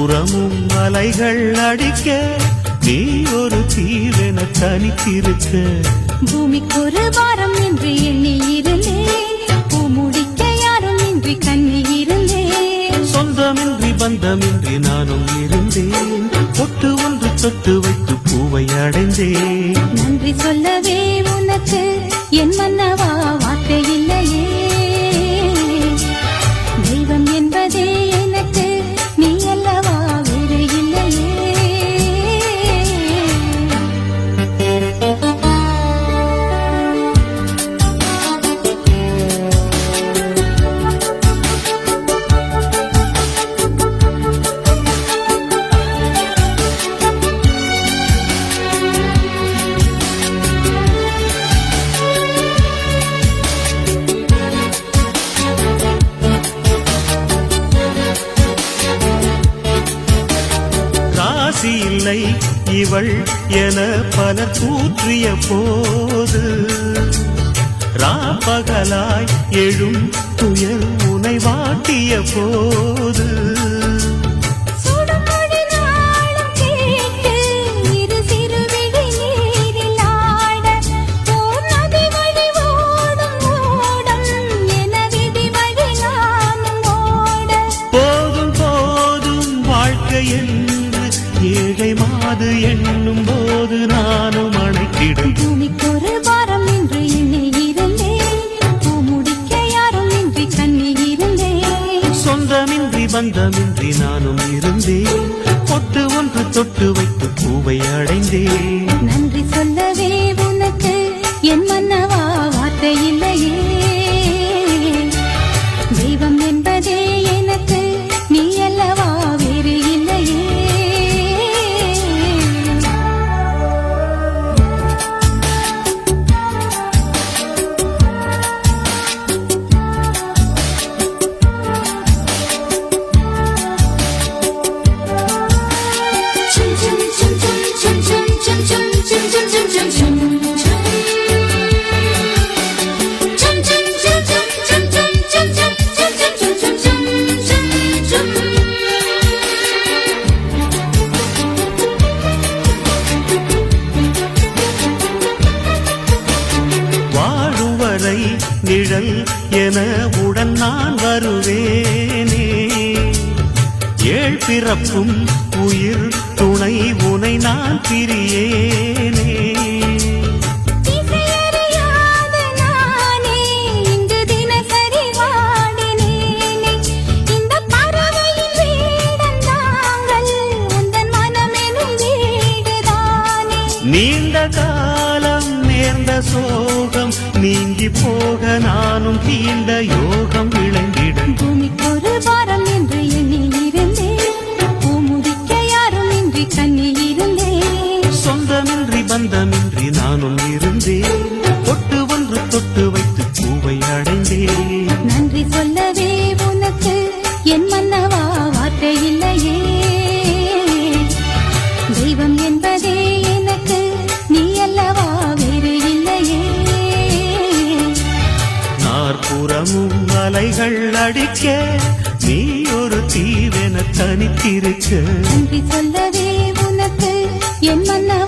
நாற்புறமும் அலைகள் அடிக்க நீ ஒரு தீவென தனித்திருக்க பூமிக்கு ஒரு வாரம் என்று எண்ணி இருந்தேன் பூமுடிக்க யாரும் இன்றி கண்ணி இருந்தேன் சொந்தமின்றி பந்தமின்றி நானும் இருந்தேன் பொட்டு ஒன்று தொட்டு வைத்து பூவை அடைந்தேன் நன்றி சொல்லவே உனக்கு என் மன்னவா வார்த்தை இல்லையே தெய்வம் என்பதே எனக்கு நீ அல்லவா வேறு இல்லையே இல்லை இவள் என பலர் கூற்றிய போது ராப்பகலாய் எழும் துயர் உனை வாட்டிய போது போதும் போதும் வாழ்க்கையில் ஏழை மாது எண்ணும் போது நானும் அணைக்கிடும் பூமிக்கு ஒரு வாரம் என்று எண்ணி இருந்தேன் பூமுடிக்க யாரும் இன்றி கண்ணி இருந்தேன் சொந்தமின்றி பந்தமின்றி நானும் இருந்தேன் பொட்டு ஒன்று தொட்டு வைத்து பூவை அடைந்தேன் நன்றி சொல்லவே உனக்கு என் மன்னவா வார்த்தை இல்லையே தெய்வம் என்பதே எனக்கு நீ அல்லவா வேறு இல்லையே நிழல் என உடன் நான் வருவேனே ஏழ் பிறப்பும் உயிர் துணை உனை நான் பிரியேனே நீண்ட காலம் நேர்ந்த சோகம் நீங்கி போக நானும் தீண்ட யோகம் விளங்கிடும் பூமிக்கு ஒரு வாரம் என்று எண்ணி இருந்தேன் பூமுடிக்க யாரும் இன்றி கண்ணி இருந்தேன் சொந்தமின்றி பந்தமின்றி நானும் இருந்தேன் பொட்டு ஒன்று தொட்டு வைத்து பூவை அடைந்தேன் நன்றி சொல்லவே உனக்கு என் மன்னவா வார்த்தை இல்லையே தெய்வம் என்பதே எனக்கு நீ அல்லவா வேறு இல்லையே நாற்புறமும் அலைகள் அடிக்க நீ ஒரு தீவென தனித்திருக்க நன்றி சொல்லவே உனக்கு என் மன்னவா